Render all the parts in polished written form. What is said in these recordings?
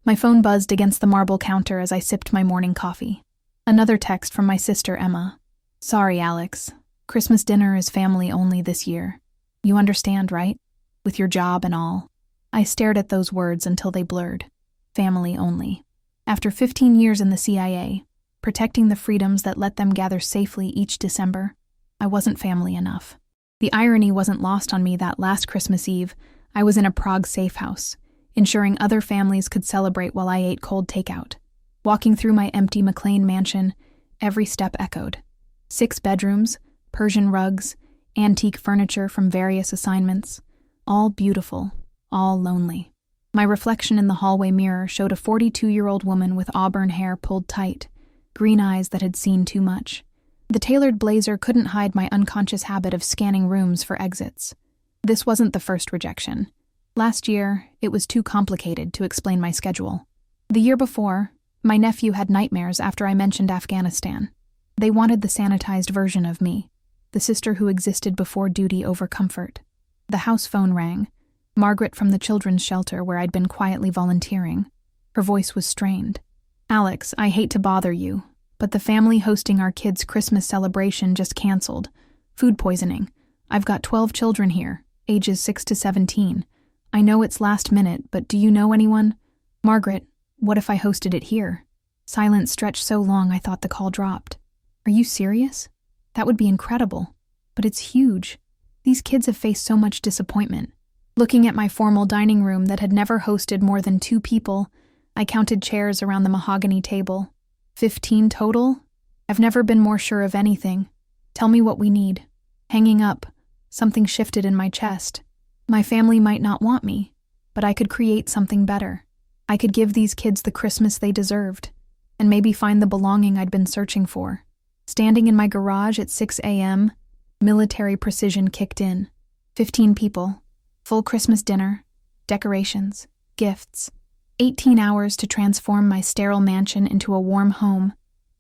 My phone buzzed against the marble counter as I sipped my morning coffee. Another text from my sister, Emma. Sorry, Alex. Christmas dinner is family only this year. You understand, right? With your job and all. I stared at those words until they blurred. Family only. After 15 years in the CIA, protecting the freedoms that let them gather safely each December, I wasn't family enough. The irony wasn't lost on me that last Christmas Eve, I was in a Prague safe house, ensuring other families could celebrate while I ate cold takeout. Walking through my empty McLean mansion, every step echoed. 6 bedrooms, Persian rugs, antique furniture from various assignments, all beautiful, all lonely. My reflection in the hallway mirror showed a 42-year-old woman with auburn hair pulled tight, green eyes that had seen too much. The tailored blazer couldn't hide my unconscious habit of scanning rooms for exits. This wasn't the first rejection. Last year, it was too complicated to explain my schedule. The year before, my nephew had nightmares after I mentioned Afghanistan. They wanted the sanitized version of me, the sister who existed before duty over comfort. The house phone rang. Margaret from the children's shelter where I'd been quietly volunteering. Her voice was strained. Alex, I hate to bother you, but the family hosting our kids' Christmas celebration just canceled. Food poisoning. I've got 12 children here, ages 6 to 17. I know it's last minute, but do you know anyone? Margaret, what if I hosted it here? Silence stretched so long I thought the call dropped. Are you serious? That would be incredible. But it's huge. These kids have faced so much disappointment. Looking at my formal dining room that had never hosted more than 2 people, I counted chairs around the mahogany table. 15 total? I've never been more sure of anything. Tell me what we need. Hanging up, something shifted in my chest. My family might not want me, but I could create something better. I could give these kids the Christmas they deserved, and maybe find the belonging I'd been searching for. Standing in my garage at 6 a.m., military precision kicked in. 15 people. Full Christmas dinner, decorations, gifts, 18 hours to transform my sterile mansion into a warm home.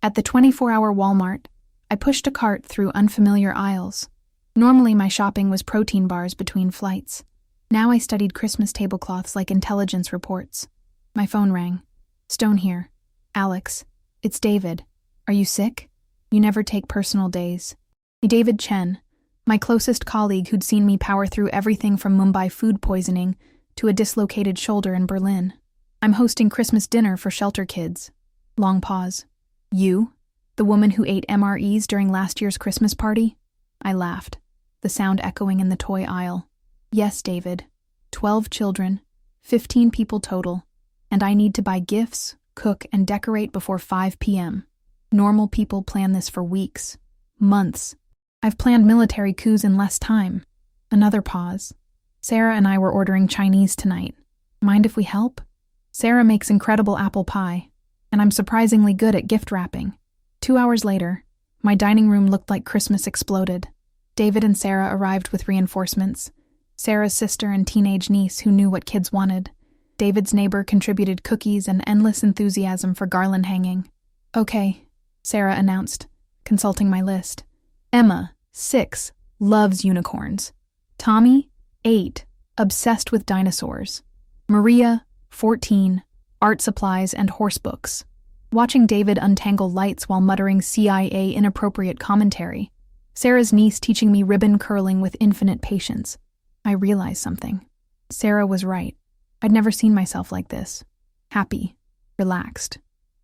At the 24-hour Walmart, I pushed a cart through unfamiliar aisles. Normally my shopping was protein bars between flights. Now I studied Christmas tablecloths like intelligence reports. My phone rang. Stone here. Alex, it's David. Are you sick? You never take personal days. David Chen, my closest colleague who'd seen me power through everything from Mumbai food poisoning to a dislocated shoulder in Berlin. I'm hosting Christmas dinner for shelter kids. Long pause. You? The woman who ate MREs during last year's Christmas party? I laughed, the sound echoing in the toy aisle. Yes, David. 12 children, 15 people total, and I need to buy gifts, cook, and decorate before 5 p.m. Normal people plan this for weeks, months. I've planned military coups in less time. Another pause. Sarah and I were ordering Chinese tonight. Mind if we help? Sarah makes incredible apple pie, and I'm surprisingly good at gift wrapping. 2 hours later, my dining room looked like Christmas exploded. David and Sarah arrived with reinforcements. Sarah's sister and teenage niece who knew what kids wanted. David's neighbor contributed cookies and endless enthusiasm for garland hanging. Okay, Sarah announced, consulting my list. Emma, 6, loves unicorns. Tommy, 8, obsessed with dinosaurs. Maria, 14, art supplies and horse books. Watching David untangle lights while muttering CIA inappropriate commentary. Sarah's niece teaching me ribbon curling with infinite patience. I realized something. Sarah was right. I'd never seen myself like this. Happy, relaxed,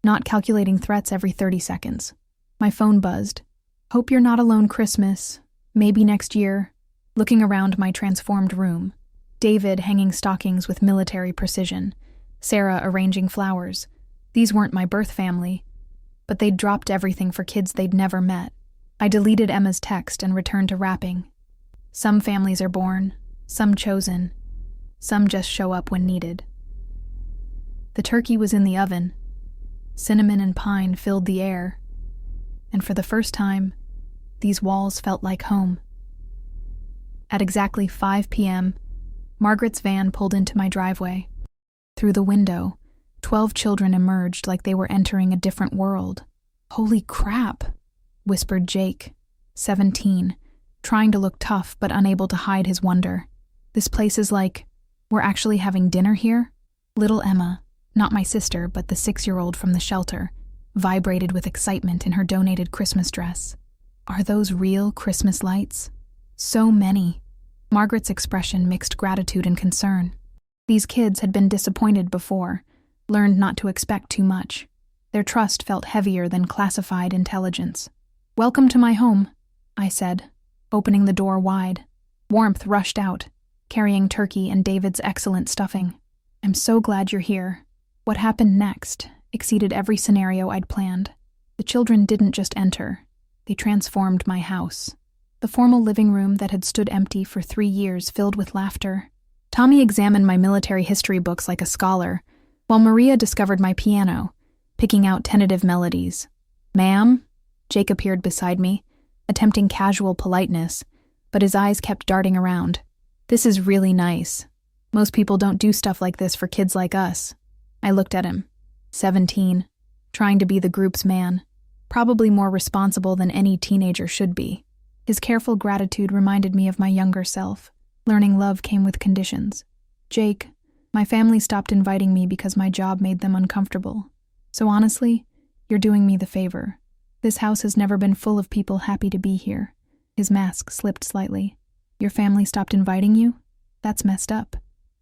not calculating threats every 30 seconds. My phone buzzed. Hope you're not alone Christmas. Maybe next year. Looking around my transformed room. David hanging stockings with military precision. Sarah arranging flowers. These weren't my birth family, but they'd dropped everything for kids they'd never met. I deleted Emma's text and returned to wrapping. Some families are born, some chosen, some just show up when needed. The turkey was in the oven. Cinnamon and pine filled the air. And for the first time, these walls felt like home. At exactly 5 p.m., Margaret's van pulled into my driveway. Through the window, 12 children emerged like they were entering a different world. Holy crap, whispered Jake, 17, trying to look tough but unable to hide his wonder. This place is like, we're actually having dinner here? Little Emma, Not my sister, but the 6-year-old from the shelter, vibrated with excitement in her donated Christmas dress. Are those real Christmas lights? So many. Margaret's expression mixed gratitude and concern. These kids had been disappointed before, learned not to expect too much. Their trust felt heavier than classified intelligence. "Welcome to my home," I said, opening the door wide. Warmth rushed out, carrying turkey and David's excellent stuffing. "I'm so glad you're here." What happened next exceeded every scenario I'd planned. The children didn't just enter. They transformed my house. The formal living room that had stood empty for 3 years filled with laughter. Tommy examined my military history books like a scholar, while Maria discovered my piano, picking out tentative melodies. "Ma'am?" Jake appeared beside me, attempting casual politeness, but his eyes kept darting around. "This is really nice. Most people don't do stuff like this for kids like us." I looked at him. 17, trying to be the group's man, probably more responsible than any teenager should be. His careful gratitude reminded me of my younger self. Learning love came with conditions. "Jake, my family stopped inviting me because my job made them uncomfortable. So honestly, you're doing me the favor. This house has never been full of people happy to be here." His mask slipped slightly. "Your family stopped inviting you? That's messed up.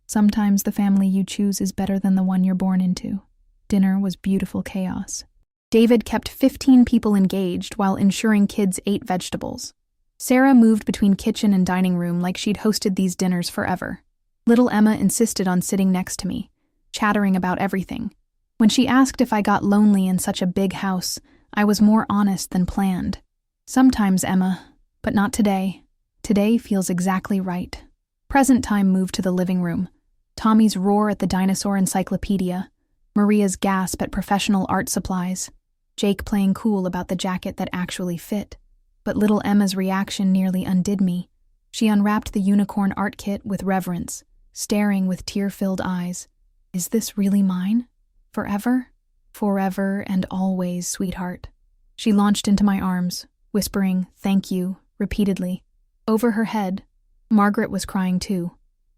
Sometimes the family you choose is better than the one you're born into." Dinner was beautiful chaos. David kept 15 people engaged while ensuring kids ate vegetables. Sarah moved between kitchen and dining room like she'd hosted these dinners forever. Little Emma insisted on sitting next to me, chattering about everything. When she asked if I got lonely in such a big house, I was more honest than planned. "Sometimes, Emma, but not today. Today feels exactly right." Present time moved to the living room. Tommy's roar at the dinosaur encyclopedia, Maria's gasp at professional art supplies, Jake playing cool about the jacket that actually fit. But little Emma's reaction nearly undid me. She unwrapped the unicorn art kit with reverence, staring with tear-filled eyes. "Is this really mine? Forever? Forever and always, sweetheart." She launched into my arms, whispering, "Thank you," repeatedly. Over her head, Margaret was crying too.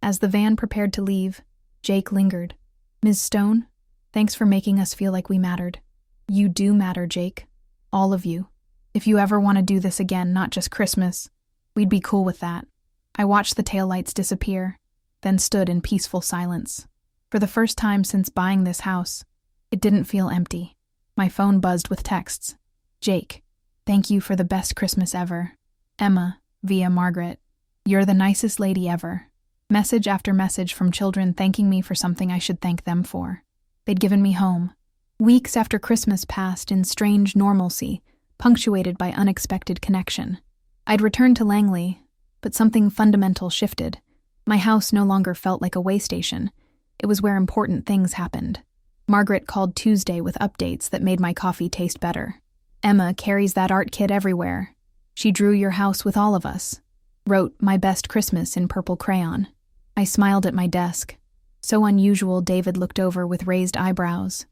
As the van prepared to leave, Jake lingered. "Ms. Stone, thanks for making us feel like we mattered." "You do matter, Jake. All of you. If you ever want to do this again, not just Christmas, we'd be cool with that." I watched the taillights disappear, then stood in peaceful silence. For the first time since buying this house, it didn't feel empty. My phone buzzed with texts. "Jake, thank you for the best Christmas ever." Emma, via Margaret, "You're the nicest lady ever." Message after message from children thanking me for something I should thank them for. They'd given me home. Weeks after Christmas passed in strange normalcy, punctuated by unexpected connection. I'd returned to Langley, but something fundamental shifted. My house no longer felt like a way station. It was where important things happened. Margaret called Tuesday with updates that made my coffee taste better. "Emma carries that art kit everywhere. She drew your house with all of us. Wrote 'My Best Christmas' in purple crayon." I smiled at my desk. So unusual, David looked over with raised eyebrows.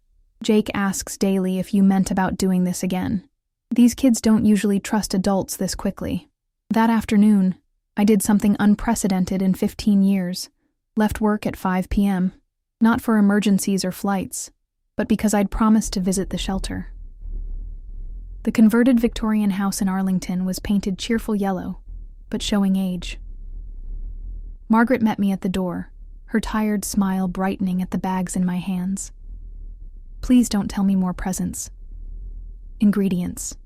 "Jake asks daily if you meant about doing this again. These kids don't usually trust adults this quickly." That afternoon, I did something unprecedented in 15 years. Left work at 5 p.m. Not for emergencies or flights, but because I'd promised to visit the shelter. The converted Victorian house in Arlington was painted cheerful yellow, but showing age. Margaret met me at the door, her tired smile brightening at the bags in my hands. "Please don't tell me more presents." Ingredients.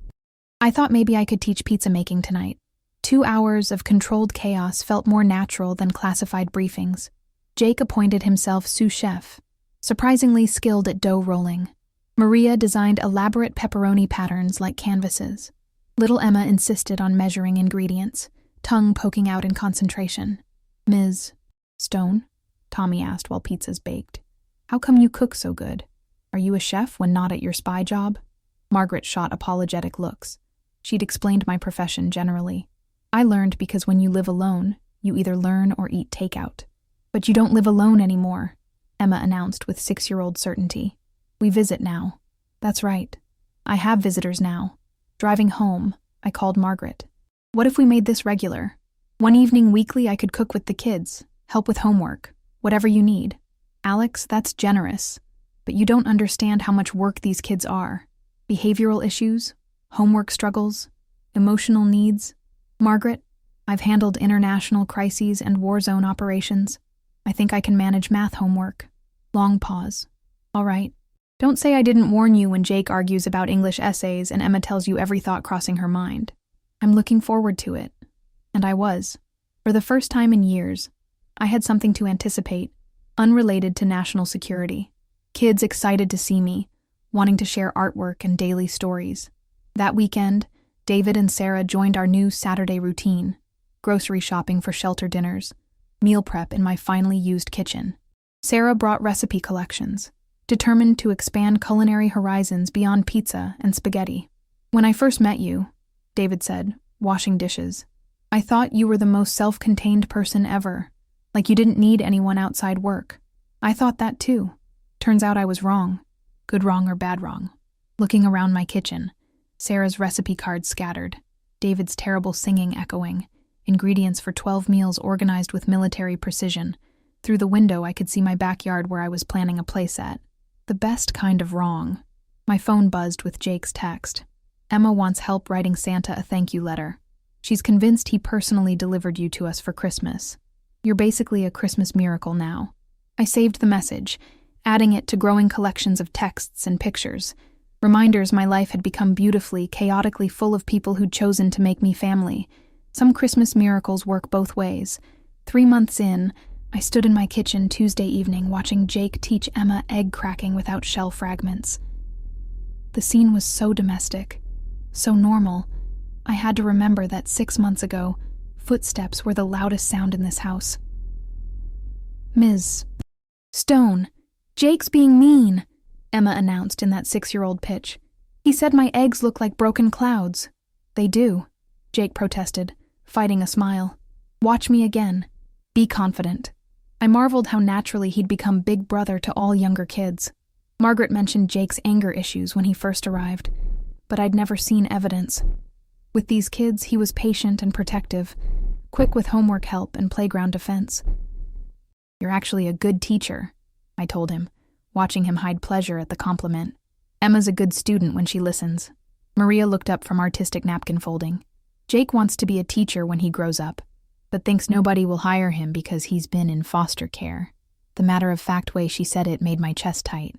I thought maybe I could teach pizza making tonight. 2 hours of controlled chaos felt more natural than classified briefings. Jake appointed himself sous chef, surprisingly skilled at dough rolling. Maria designed elaborate pepperoni patterns like canvases. Little Emma insisted on measuring ingredients, tongue poking out in concentration. "Ms. Stone?" Tommy asked while pizzas baked. "How come you cook so good? Are you a chef when not at your spy job?" Margaret shot apologetic looks. She'd explained my profession generally. "I learned because when you live alone, you either learn or eat takeout." "But you don't live alone anymore," Emma announced with 6-year-old certainty. "We visit now." "That's right. I have visitors now." Driving home, I called Margaret. "What if we made this regular? One evening weekly I could cook with the kids, help with homework, whatever you need." "Alex, that's generous. but you don't understand how much work these kids are. Behavioral issues, homework struggles, emotional needs. Margaret, I've handled international crises and war zone operations. I think I can manage math homework. Long pause. All right. Don't say I didn't warn you when Jake argues about English essays and Emma tells you every thought crossing her mind. I'm looking forward to it. And I was. For the first time in years, I had something to anticipate, unrelated to national security. Kids excited to see me, wanting to share artwork and daily stories. That weekend, David and Sarah joined our new Saturday routine: grocery shopping for shelter dinners, meal prep in my finely used kitchen. Sarah brought recipe collections, determined to expand culinary horizons beyond pizza and spaghetti. When I first met you, David said, washing dishes, I thought you were the most self-contained person ever, like you didn't need anyone outside work. I thought that too. Turns out I was wrong. Good wrong or bad wrong. Looking around my kitchen, Sarah's recipe cards scattered, David's terrible singing echoing, ingredients for 12 meals organized with military precision. Through the window, I could see my backyard where I was planning a playset. The best kind of wrong. My phone buzzed with Jake's text. Emma wants help writing Santa a thank you letter. She's convinced he personally delivered you to us for Christmas. You're basically a Christmas miracle now. I saved the message, adding it to growing collections of texts and pictures. Reminders my life had become beautifully, chaotically full of people who'd chosen to make me family. Some Christmas miracles work both ways. 3 months in, I stood in my kitchen Tuesday evening watching Jake teach Emma egg cracking without shell fragments. The scene was so domestic, so normal. I had to remember that 6 months ago, footsteps were the loudest sound in this house. Ms. Stone, Jake's being mean, Emma announced in that 6-year-old pitch. He said my eggs look like broken clouds. They do, Jake protested, fighting a smile. Watch me again. Be confident. I marveled how naturally he'd become big brother to all younger kids. Margaret mentioned Jake's anger issues when he first arrived, but I'd never seen evidence. With these kids, he was patient and protective, quick with homework help and playground defense. You're actually a good teacher, I told him, watching him hide pleasure at the compliment. Emma's a good student when she listens. Maria looked up from artistic napkin folding. Jake wants to be a teacher when he grows up, but thinks nobody will hire him because he's been in foster care. The matter-of-fact way she said it made my chest tight.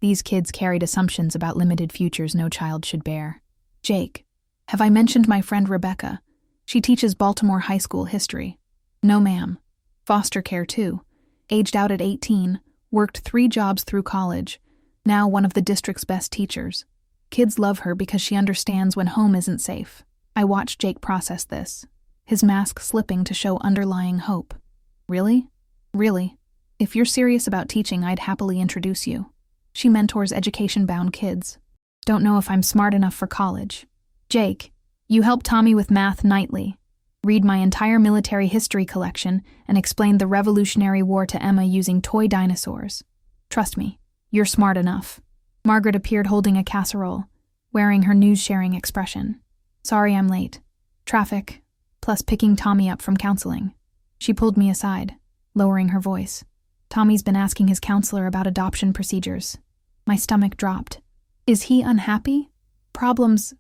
These kids carried assumptions about limited futures no child should bear. Jake, have I mentioned my friend Rebecca? She teaches Baltimore high school history. No, ma'am. Foster care, too. Aged out at 18, worked 3 jobs through college. Now one of the district's best teachers. Kids love her because she understands when home isn't safe. I watched Jake process this, his mask slipping to show underlying hope. Really? Really. If you're serious about teaching, I'd happily introduce you. She mentors education-bound kids. Don't know if I'm smart enough for college. Jake, you help Tommy with math nightly. Read my entire military history collection and explain the Revolutionary War to Emma using toy dinosaurs. Trust me, you're smart enough. Margaret appeared holding a casserole, wearing her news-sharing expression. Sorry I'm late. Traffic, plus picking Tommy up from counseling. She pulled me aside, lowering her voice. Tommy's been asking his counselor about adoption procedures. My stomach dropped. Is he unhappy? Problems?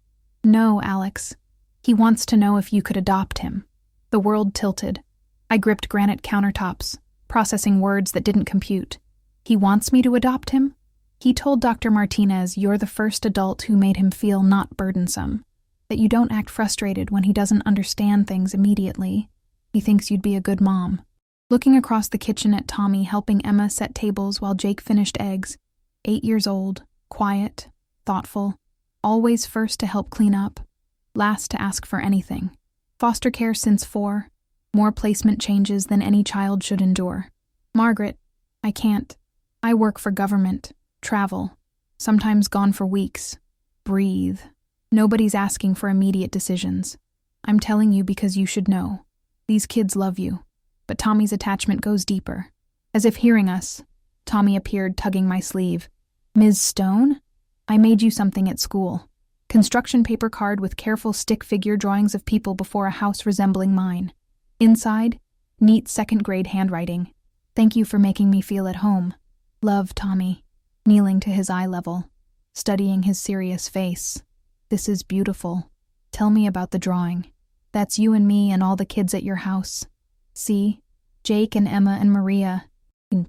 No, Alex. He wants to know if you could adopt him. The world tilted. I gripped granite countertops, processing words that didn't compute. He wants me to adopt him? He told Dr. Martinez you're the first adult who made him feel not burdensome, that you don't act frustrated when he doesn't understand things immediately. He thinks you'd be a good mom. Looking across the kitchen at Tommy helping Emma set tables while Jake finished eggs, 8 years old, quiet, thoughtful, always first to help clean up, last to ask for anything. Foster care since 4, more placement changes than any child should endure. Margaret, I can't. I work for government, travel, sometimes gone for weeks. Breathe. Nobody's asking for immediate decisions. I'm telling you because you should know. These kids love you. But Tommy's attachment goes deeper. As if hearing us, Tommy appeared tugging my sleeve. Ms. Stone? I made you something at school. Construction paper card with careful stick figure drawings of people before a house resembling mine. Inside, neat 2nd grade handwriting. Thank you for making me feel at home. Love, Tommy. kneeling to his eye level, studying his serious face. "This is beautiful. Tell me about the drawing. That's you and me and all the kids at your house. See? Jake and Emma and Maria,"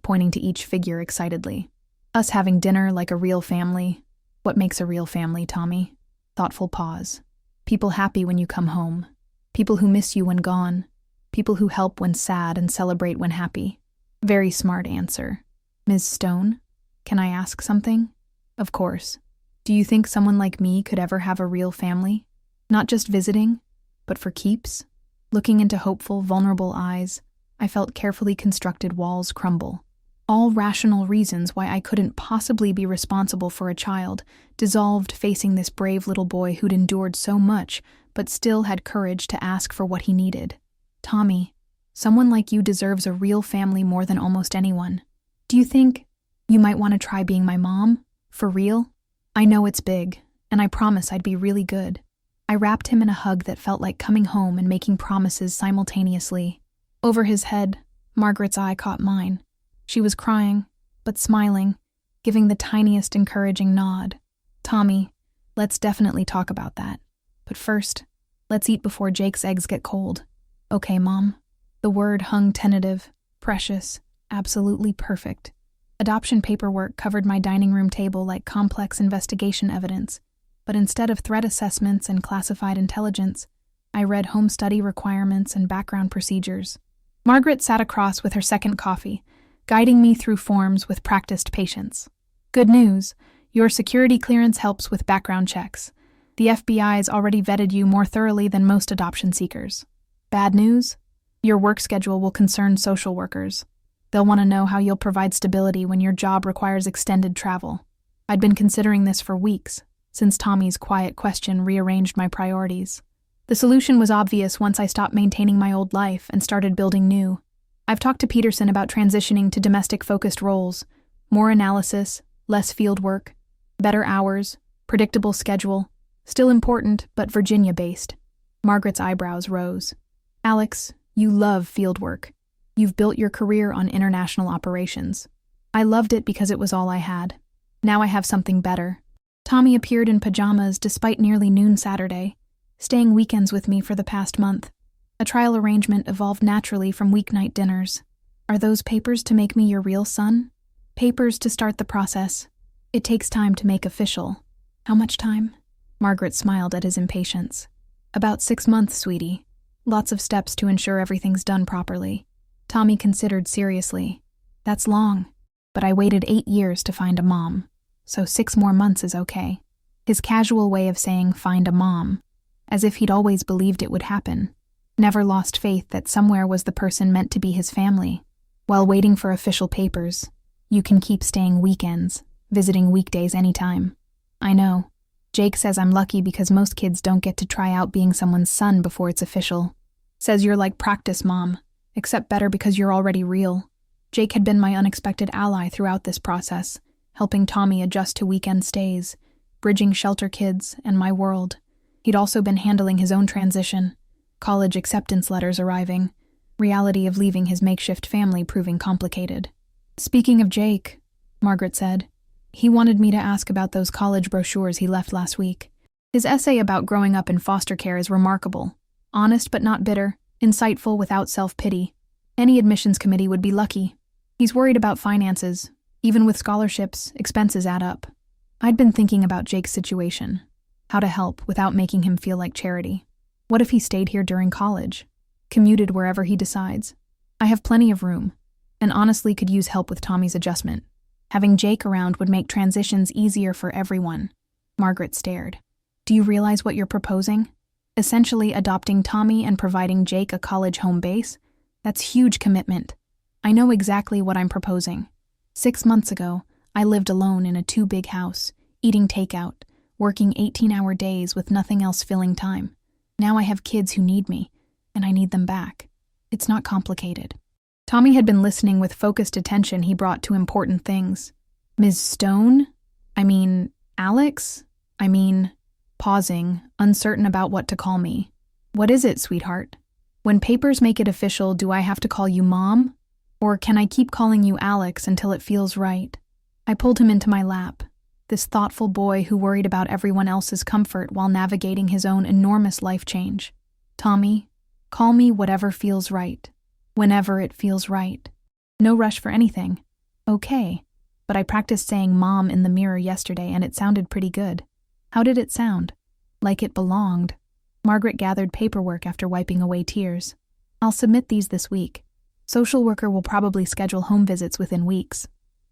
pointing to each figure excitedly. "Us having dinner like a real family. What makes a real family, Tommy?" Thoughtful pause. "People happy when you come home. People who miss you when gone. People who help when sad and celebrate when happy." Very smart answer. "Ms. Stone, can I ask something?" "Of course. Do you think someone like me could ever have a real family? Not just visiting, but for keeps?" Looking into hopeful, vulnerable eyes, I felt carefully constructed walls crumble. All rational reasons why I couldn't possibly be responsible for a child dissolved facing this brave little boy who'd endured so much but still had courage to ask for what he needed. "Tommy, someone like you deserves a real family more than almost anyone. Do you think you might want to try being my mom? For real? I know it's big, and I promise I'd be really good." I wrapped him in a hug that felt like coming home and making promises simultaneously. Over his head, Margaret's eye caught mine. She was crying, but smiling, giving the tiniest encouraging nod. "Tommy, let's definitely talk about that. But first, let's eat before Jake's eggs get cold." "Okay, Mom." The word hung tentative, precious, absolutely perfect. Adoption paperwork covered my dining room table like complex investigation evidence, but instead of threat assessments and classified intelligence, I read home study requirements and background procedures. Margaret sat across with her second coffee, guiding me through forms with practiced patience. "Good news, your security clearance helps with background checks. The FBI's already vetted you more thoroughly than most adoption seekers. Bad news, your work schedule will concern social workers. They'll want to know how you'll provide stability when your job requires extended travel." I'd been considering this for weeks, since Tommy's quiet question rearranged my priorities. The solution was obvious once I stopped maintaining my old life and started building new. I've talked to Peterson about transitioning to domestic-focused roles, more analysis, less field work, better hours, predictable schedule, still important, but Virginia-based. Margaret's eyebrows rose. "Alex, you love field work. You've built your career on international operations. I loved it because it was all I had. Now I have something better." Tommy appeared in pajamas despite nearly noon Saturday, staying weekends with me for the past month. A trial arrangement evolved naturally from weeknight dinners. "Are those papers to make me your real son?" "Papers to start the process. It takes time to make official." "How much time?" Margaret smiled at his impatience. "About 6 months, sweetie. Lots of steps to ensure everything's done properly." Tommy considered seriously. "That's long, but I waited 8 years to find a mom, so 6 more months is okay." His casual way of saying "find a mom," as if he'd always believed it would happen. Never lost faith that somewhere was the person meant to be his family. While waiting for official papers, you can keep staying weekends, visiting weekdays anytime. I know. Jake says I'm lucky because most kids don't get to try out being someone's son before it's official. Says you're like practice mom, except better because you're already real. Jake had been my unexpected ally throughout this process, helping Tommy adjust to weekend stays, bridging shelter kids and my world. He'd also been handling his own transition, college acceptance letters arriving, reality of leaving his makeshift family proving complicated. "Speaking of Jake," Margaret said, "he wanted me to ask about those college brochures he left last week. His essay about growing up in foster care is remarkable, honest but not bitter, insightful without self-pity. Any admissions committee would be lucky. He's worried about finances. Even with scholarships, expenses add up." I'd been thinking about Jake's situation, how to help without making him feel like charity. What if he stayed here during college? Commuted wherever he decides? I have plenty of room, and honestly could use help with Tommy's adjustment. Having Jake around would make transitions easier for everyone. Margaret stared. "Do you realize what you're proposing? Essentially adopting Tommy and providing Jake a college home base? That's huge commitment. I know exactly what I'm proposing. 6 months ago, I lived alone in a too-big house, eating takeout, working 18-hour days with nothing else filling time. Now I have kids who need me, and I need them back. It's not complicated." Tommy had been listening with focused attention he brought to important things. "Ms. Stone? Alex? Pausing, uncertain about what to call me. "What is it, sweetheart? When papers make it official, do I have to call you Mom? Or can I keep calling you Alex until it feels right?" I pulled him into my lap, this thoughtful boy who worried about everyone else's comfort while navigating his own enormous life change. Tommy, call me whatever feels right, whenever it feels right. No rush for anything. Okay, but I practiced saying mom in the mirror yesterday and it sounded pretty good. How did it sound? Like it belonged. Margaret gathered paperwork after wiping away tears. I'll submit these this week. Social worker will probably schedule home visits within weeks.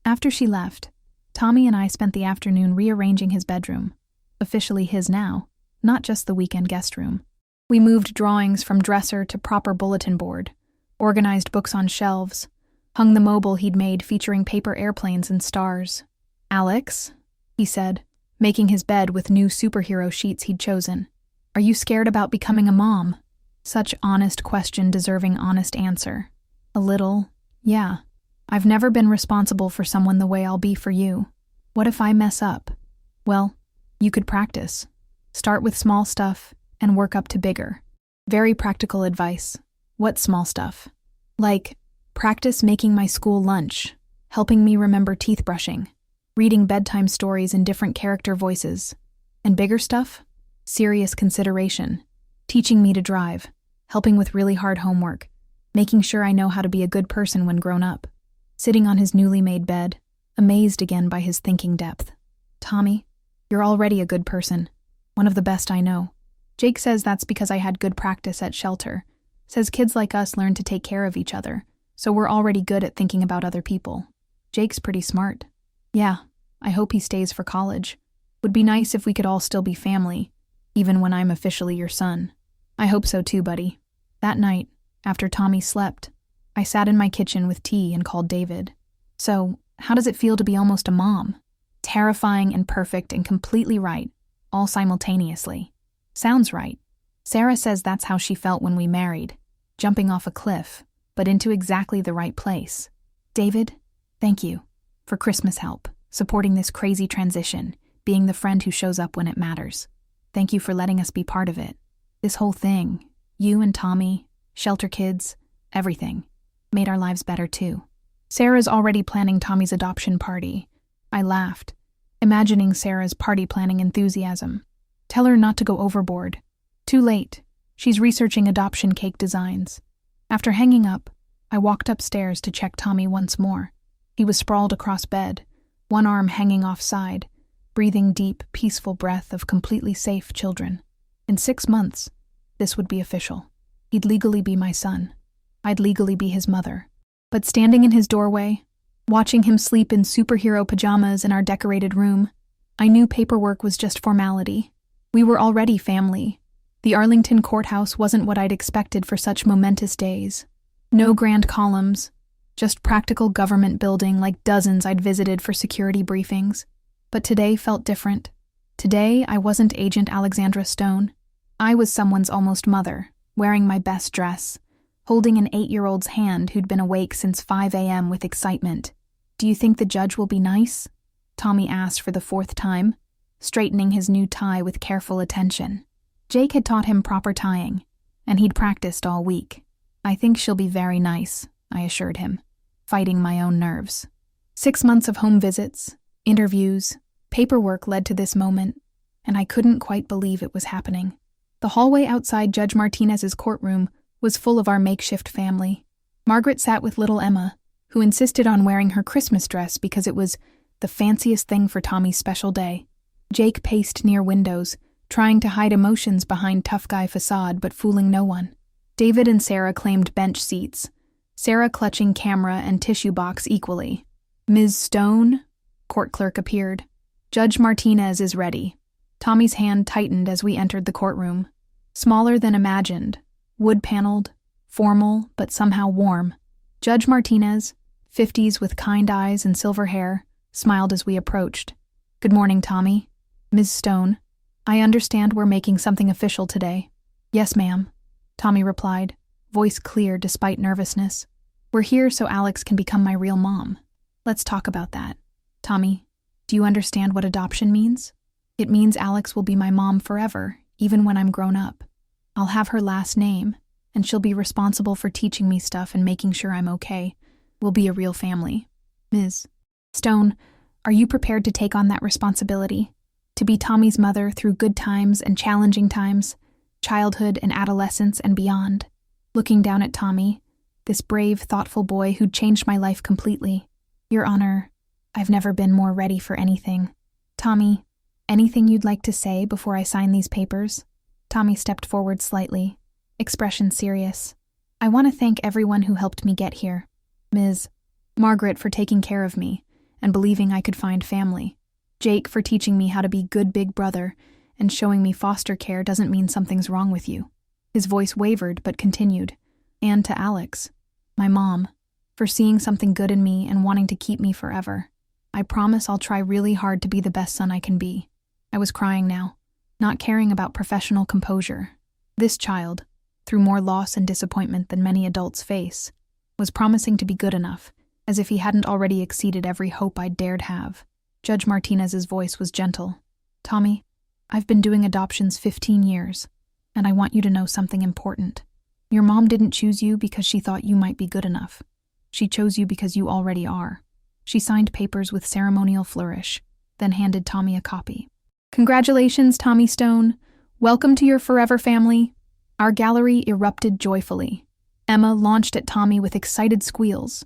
After she left, Tommy and I spent the afternoon rearranging his bedroom. Officially his now, not just the weekend guest room. We moved drawings from dresser to proper bulletin board, organized books on shelves, hung the mobile he'd made featuring paper airplanes and stars. Alex, he said, making his bed with new superhero sheets he'd chosen. Are you scared about becoming a mom? Such honest question deserving honest answer. A little, yeah. I've never been responsible for someone the way I'll be for you. What if I mess up? Well, you could practice. Start with small stuff and work up to bigger. Very practical advice. What small stuff? Like, practice making my school lunch, helping me remember teeth brushing, reading bedtime stories in different character voices. And bigger stuff? Serious consideration, teaching me to drive, helping with really hard homework, making sure I know how to be a good person when grown up. Sitting on his newly made bed, amazed again by his thinking depth. Tommy, you're already a good person. One of the best I know. Jake says that's because I had good practice at shelter. Says kids like us learn to take care of each other, so we're already good at thinking about other people. Jake's pretty smart. Yeah, I hope he stays for college. Would be nice if we could all still be family, even when I'm officially your son. I hope so too, buddy. That night, after Tommy slept, I sat in my kitchen with tea and called David. So, how does it feel to be almost a mom? Terrifying and perfect and completely right, all simultaneously. Sounds right. Sarah says that's how she felt when we married, jumping off a cliff, but into exactly the right place. David, thank you for Christmas help, supporting this crazy transition, being the friend who shows up when it matters. Thank you for letting us be part of it. This whole thing, you and Tommy, shelter kids, everything, made our lives better too. Sarah's already planning Tommy's adoption party. I laughed, imagining Sarah's party planning enthusiasm. Tell her not to go overboard. Too late. She's researching adoption cake designs. After hanging up, I walked upstairs to check Tommy once more. He was sprawled across bed, one arm hanging offside, breathing deep, peaceful breath of completely safe children. In 6 months, this would be official. He'd legally be my son. I'd legally be his mother. But standing in his doorway, watching him sleep in superhero pajamas in our decorated room, I knew paperwork was just formality. We were already family. The Arlington courthouse wasn't what I'd expected for such momentous days. No grand columns, just practical government building like dozens I'd visited for security briefings. But today felt different. Today, I wasn't Agent Alexandra Stone. I was someone's almost mother, wearing my best dress, holding an 8-year-old's hand who'd been awake since 5 a.m. with excitement. Do you think the judge will be nice? Tommy asked for the 4th time, straightening his new tie with careful attention. Jake had taught him proper tying, and he'd practiced all week. I think she'll be very nice, I assured him, fighting my own nerves. 6 months of home visits, interviews, paperwork led to this moment, and I couldn't quite believe it was happening. The hallway outside Judge Martinez's courtroom was full of our makeshift family. Margaret sat with little Emma, who insisted on wearing her Christmas dress because it was the fanciest thing for Tommy's special day. Jake paced near windows, trying to hide emotions behind tough guy facade but fooling no one. David and Sarah claimed bench seats, Sarah clutching camera and tissue box equally. Ms. Stone? Court clerk appeared. Judge Martinez is ready. Tommy's hand tightened as we entered the courtroom. Smaller than imagined, wood-paneled, formal but somehow warm. Judge Martinez, 50s with kind eyes and silver hair, smiled as we approached. Good morning, Tommy. Ms. Stone, I understand we're making something official today. Yes, ma'am, Tommy replied, voice clear despite nervousness. We're here so Alex can become my real mom. Let's talk about that. Tommy, do you understand what adoption means? It means Alex will be my mom forever, even when I'm grown up. I'll have her last name, and she'll be responsible for teaching me stuff and making sure I'm okay. We'll be a real family. Ms. Stone, Are you prepared to take on that responsibility? To be Tommy's mother through good times and challenging times, childhood and adolescence and beyond? Looking down at Tommy, this brave, thoughtful boy who'd changed my life completely. Your Honor, I've never been more ready for anything. Tommy, anything you'd like to say before I sign these papers? Tommy stepped forward slightly, expression serious. I want to thank everyone who helped me get here. Ms. Margaret for taking care of me and believing I could find family. Jake for teaching me how to be good big brother and showing me foster care doesn't mean something's wrong with you. His voice wavered but continued. And to Alex, my mom, for seeing something good in me and wanting to keep me forever. I promise I'll try really hard to be the best son I can be. I was crying now, not caring about professional composure. This child, through more loss and disappointment than many adults face, was promising to be good enough, as if he hadn't already exceeded every hope I'd dared have. Judge Martinez's voice was gentle. Tommy, I've been doing adoptions 15 years, and I want you to know something important. Your mom didn't choose you because she thought you might be good enough. She chose you because you already are. She signed papers with ceremonial flourish, then handed Tommy a copy. Congratulations, Tommy Stone. Welcome to your forever family. Our gallery erupted joyfully. Emma launched at Tommy with excited squeals.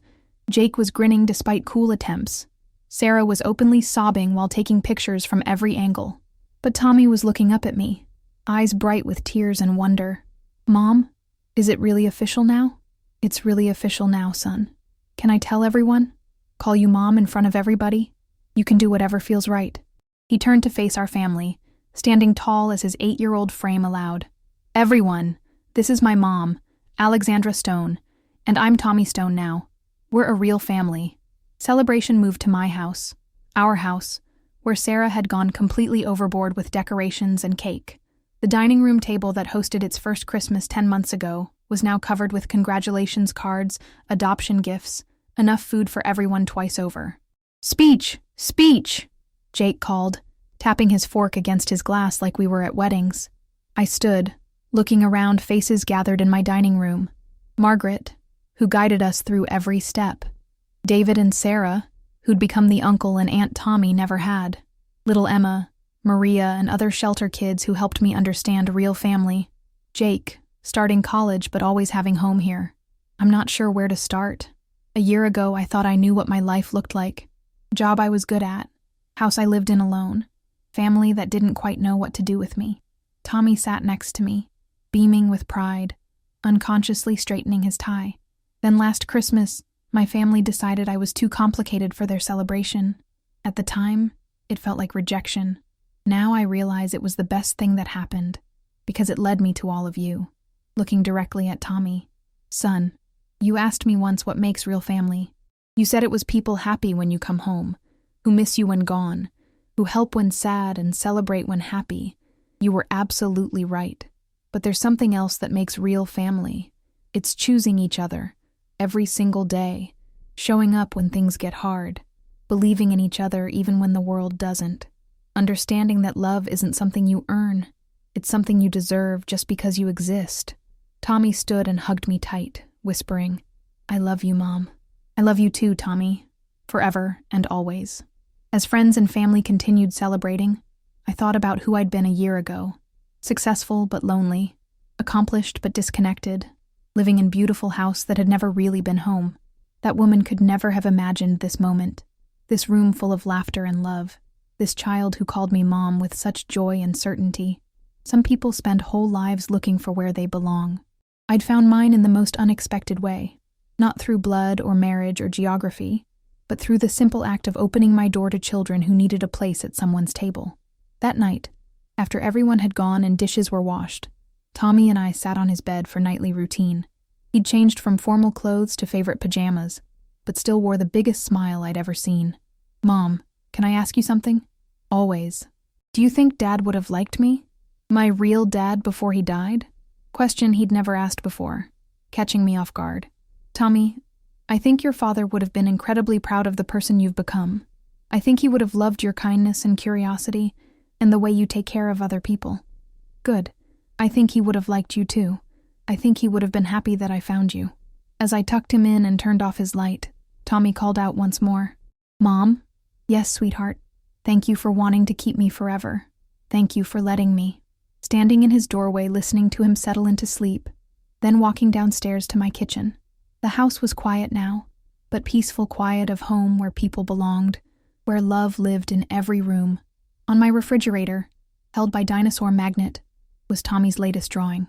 Jake was grinning despite cool attempts. Sarah was openly sobbing while taking pictures from every angle. But Tommy was looking up at me, eyes bright with tears and wonder. Mom, is it really official now? It's really official now, son. Can I tell everyone? Call you Mom in front of everybody? You can do whatever feels right. He turned to face our family, standing tall as his 8-year-old frame allowed. Everyone, this is my mom, Alexandra Stone, and I'm Tommy Stone now. We're a real family. Celebration moved to my house, our house, where Sarah had gone completely overboard with decorations and cake. The dining room table that hosted its first Christmas 10 months ago was now covered with congratulations cards, adoption gifts, enough food for everyone twice over. Speech! Speech! Jake called, tapping his fork against his glass like we were at weddings. I stood, looking around faces gathered in my dining room. Margaret, who guided us through every step. David and Sarah, who'd become the uncle and Aunt Tommy never had. Little Emma, Maria, and other shelter kids who helped me understand real family. Jake, starting college but always having home here. I'm not sure where to start. A year ago, I thought I knew what my life looked like. Job I was good at. House I lived in alone. Family that didn't quite know what to do with me. Tommy sat next to me, beaming with pride, unconsciously straightening his tie. Then last Christmas, my family decided I was too complicated for their celebration. At the time, it felt like rejection. Now I realize it was the best thing that happened, because it led me to all of you. Looking directly at Tommy. Son, you asked me once what makes real family. You said it was people happy when you come home, who miss you when gone, who help when sad and celebrate when happy. You were absolutely right. But there's something else that makes real family. It's choosing each other, every single day, showing up when things get hard, believing in each other even when the world doesn't, understanding that love isn't something you earn, it's something you deserve just because you exist. Tommy stood and hugged me tight, whispering, I love you, Mom. I love you too, Tommy, forever and always. As friends and family continued celebrating, I thought about who I'd been a year ago. Successful but lonely, accomplished but disconnected, living in a beautiful house that had never really been home. That woman could never have imagined this moment, this room full of laughter and love, this child who called me Mom with such joy and certainty. Some people spend whole lives looking for where they belong. I'd found mine in the most unexpected way, not through blood or marriage or geography, but through the simple act of opening my door to children who needed a place at someone's table. That night, after everyone had gone and dishes were washed, Tommy and I sat on his bed for nightly routine. He'd changed from formal clothes to favorite pajamas, but still wore the biggest smile I'd ever seen. Mom, can I ask you something? Always. Do you think Dad would have liked me? My real dad before he died? Question he'd never asked before, catching me off guard. Tommy, I think your father would have been incredibly proud of the person you've become. I think he would have loved your kindness and curiosity and the way you take care of other people. Good. I think he would have liked you too. I think he would have been happy that I found you. As I tucked him in and turned off his light, Tommy called out once more. Mom, Yes, sweetheart. Thank you for wanting to keep me forever. Thank you for letting me. Standing in his doorway, listening to him settle into sleep, then walking downstairs to my kitchen. The house was quiet now, but peaceful quiet of home where people belonged, where love lived in every room. On my refrigerator, held by dinosaur magnet, was Tommy's latest drawing.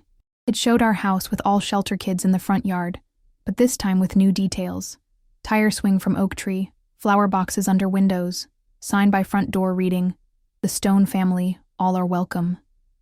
It showed our house with all shelter kids in the front yard, but this time with new details. Tire swing from oak tree, flower boxes under windows, sign by front door reading, "The Stone family, all are welcome."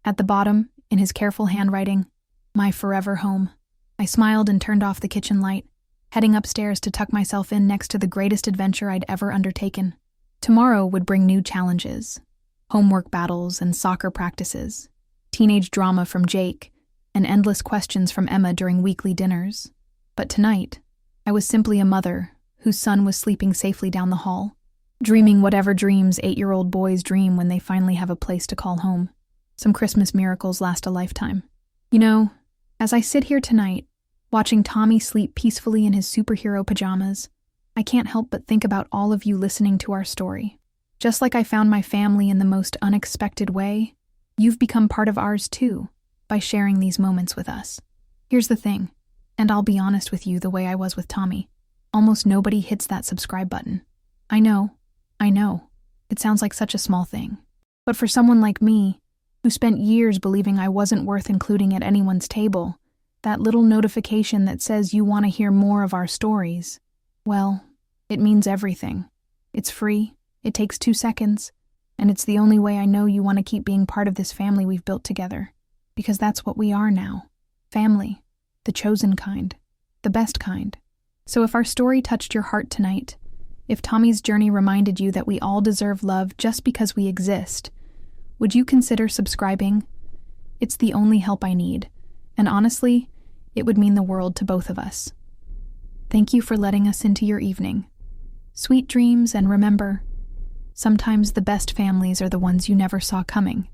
At the bottom, in his careful handwriting, "My forever home." I smiled and turned off the kitchen light, heading upstairs to tuck myself in next to the greatest adventure I'd ever undertaken. Tomorrow would bring new challenges, homework battles and soccer practices, teenage drama from Jake, and endless questions from Emma during weekly dinners. But tonight, I was simply a mother whose son was sleeping safely down the hall, dreaming whatever dreams 8-year-old boys dream when they finally have a place to call home. Some Christmas miracles last a lifetime. You know, as I sit here tonight, watching Tommy sleep peacefully in his superhero pajamas, I can't help but think about all of you listening to our story. Just like I found my family in the most unexpected way, you've become part of ours too, by sharing these moments with us. Here's the thing, and I'll be honest with you the way I was with Tommy. Almost nobody hits that subscribe button. I know. It sounds like such a small thing. But for someone like me, who spent years believing I wasn't worth including at anyone's table, that little notification that says you want to hear more of our stories, well, it means everything. It's free, it takes 2 seconds, and it's the only way I know you want to keep being part of this family we've built together. Because that's what we are now. Family. The chosen kind. The best kind. So if our story touched your heart tonight, if Tommy's journey reminded you that we all deserve love just because we exist, would you consider subscribing? It's the only help I need, and honestly, it would mean the world to both of us. Thank you for letting us into your evening. Sweet dreams, and remember, sometimes the best families are the ones you never saw coming.